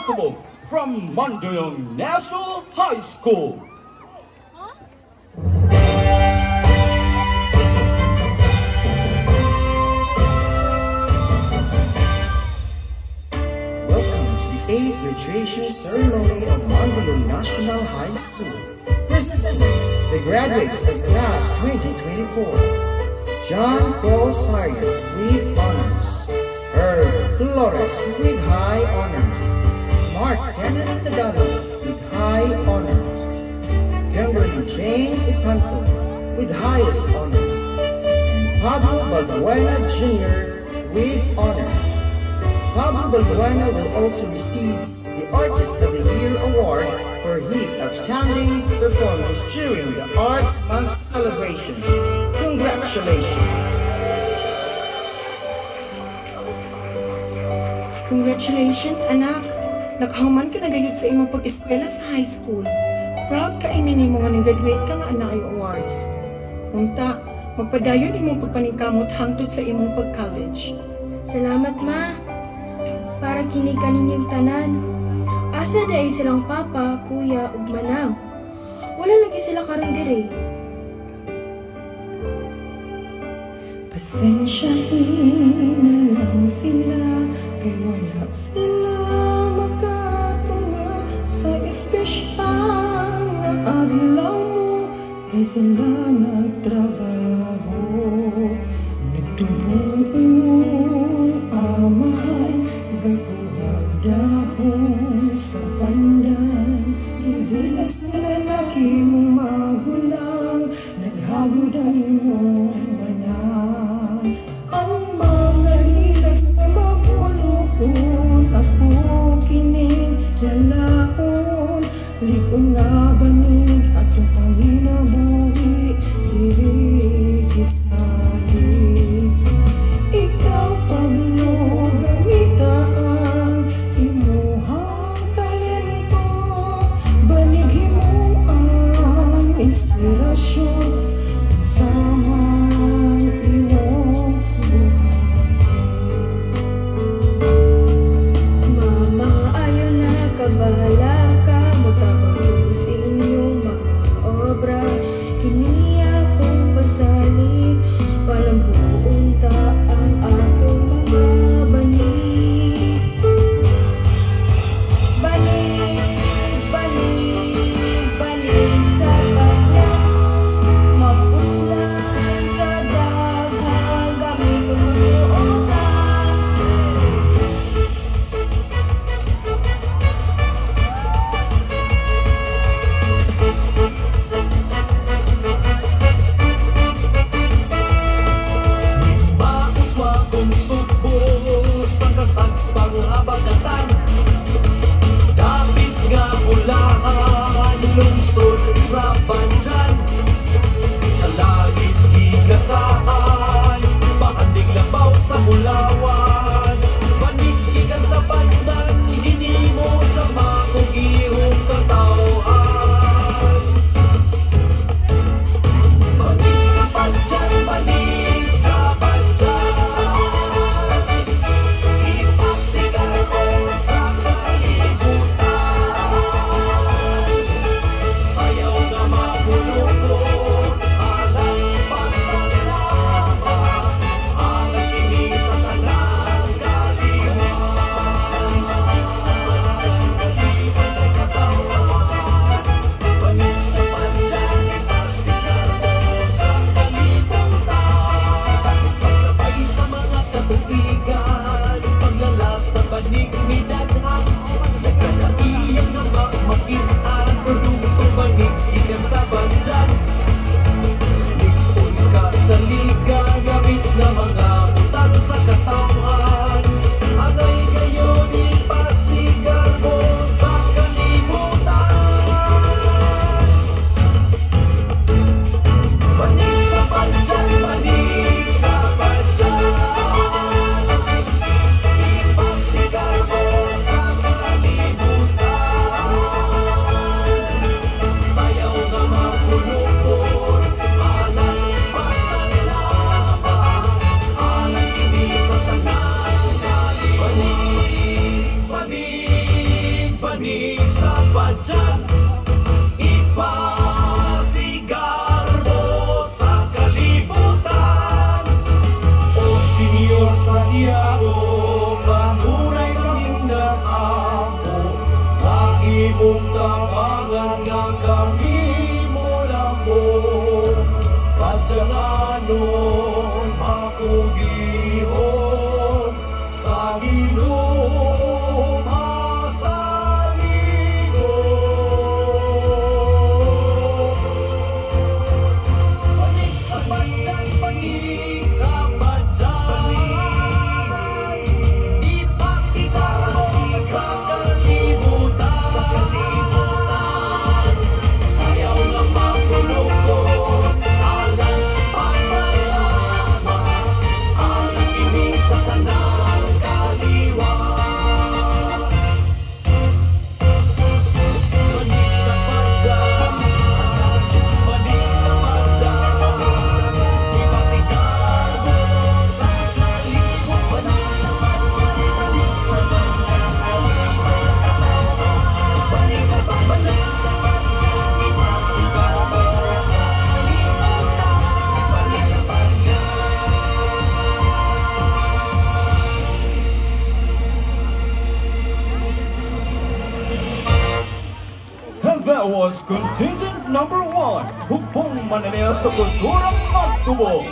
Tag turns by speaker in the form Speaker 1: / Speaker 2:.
Speaker 1: Makubog from Mandaluyong National High School.
Speaker 2: Welcome to the 8th graduation ceremony of Mandaluyong National High School. Presenting the graduates of class 2024. John Paul Sawyer with honors. Herb Flores with high honors. Mark Kenneth Tadano with high honors. Kimberly Jane Ipanto with highest honors. And Pablo Balbuena Jr. with honors. Pablo Balbuena will also receive the Artist of the Year Award for his outstanding performance during the Arts Month celebration. Congratulations!
Speaker 3: Congratulations, anak! Nakahuman ka na gayud sa imong pag-eskwela sa high school. Proud ka imin mo nga nang-graduate ka nga anak ay awards. Unta, magpadayon imong pagpaningkamot hangtod sa imong pag-college.
Speaker 4: Salamat, ma. Para kini kaninyong tanan. Asa daay silang papa, kuya, ug manang. Wala lagi sila karon dire.
Speaker 3: Pasensyahin na lang sila, kay wala sila makatunga sa espesyal nga adlaw mo. Kay sila nagtrabaho, nagtubong imong amahan, gabuhag dahon sa pandan. Gihilas na lalaki mong magulang, naghagod ang imong manang. Ang mga hilas na mapulupon, ako kining lalahon. Likon nga banig atong panginabuhi, diri gisagi. Ikaw Pablo, gamitaan imuhang talento, banig himuang inspirasyon sa man imong buhay.
Speaker 4: Mama, ayaw na kabahala ka, mutabang sa inyong mga obra. Kini akong pasalig, walang buong taang atong mga banig. Banig, banig, banig sa kanya. Mapuslan sa daghang gamit ang suotan.
Speaker 5: Makuswa kong sukbo sa kasagpang habagatan. Dapit nga ulaan lungsod sa bandyan. Sa langit gigasaan, pakandig labaw sa Bulawan. Panikigan sa bandan, hinimo sa makong ihong katauhan. Banig sa bandyan, banig sa bandyan. Ipasigar ko sa kalibutan. Sayaw na mabulukot, alay pasalamat. Alay kini sa tanan, kaliwat sa bandyan. Banig sa bandyan, kaliwat sa katawan. Banig sa bandyan, ipasigar ko sa kalibutan. Paglabay sa mga katuigan, paglala sa banig ni Dadha. Nagkakaiyak na makitaan, produkto banig ikan sa bandyan. Likon ka sa liga, gamit na mga utang sa katawan. Agay gayon ipasigar mo sa kalibutan. Banig sa bandyan, banig sa bandyan. Ipasigar mo sa kalibutan. panig sa badyan, ipasigar mo sa kalibutan. O Senyor Santiago, kanunay kaming nag-ako, na imong tabangan nga kami mo lambo. Padyanan ako gihon sa Ginoo masaligo. Panig sa badyan, panig sa badyan, ipasigar mo sa kalibutan. Sayaw ng magulukot, alang pasalamat, alang ini sa tanang kaliwa. Panig sa badyan, panig sa badyan, ipasigar mo sa kalibutan. Panig sa badyan, panig sa badyan, panig sa badyan, ipasigar mo sa kalibutan. Panig sa badyan.
Speaker 1: And that was contingent number 1, Hukbong Mananaya sa Kulturang Magtubo.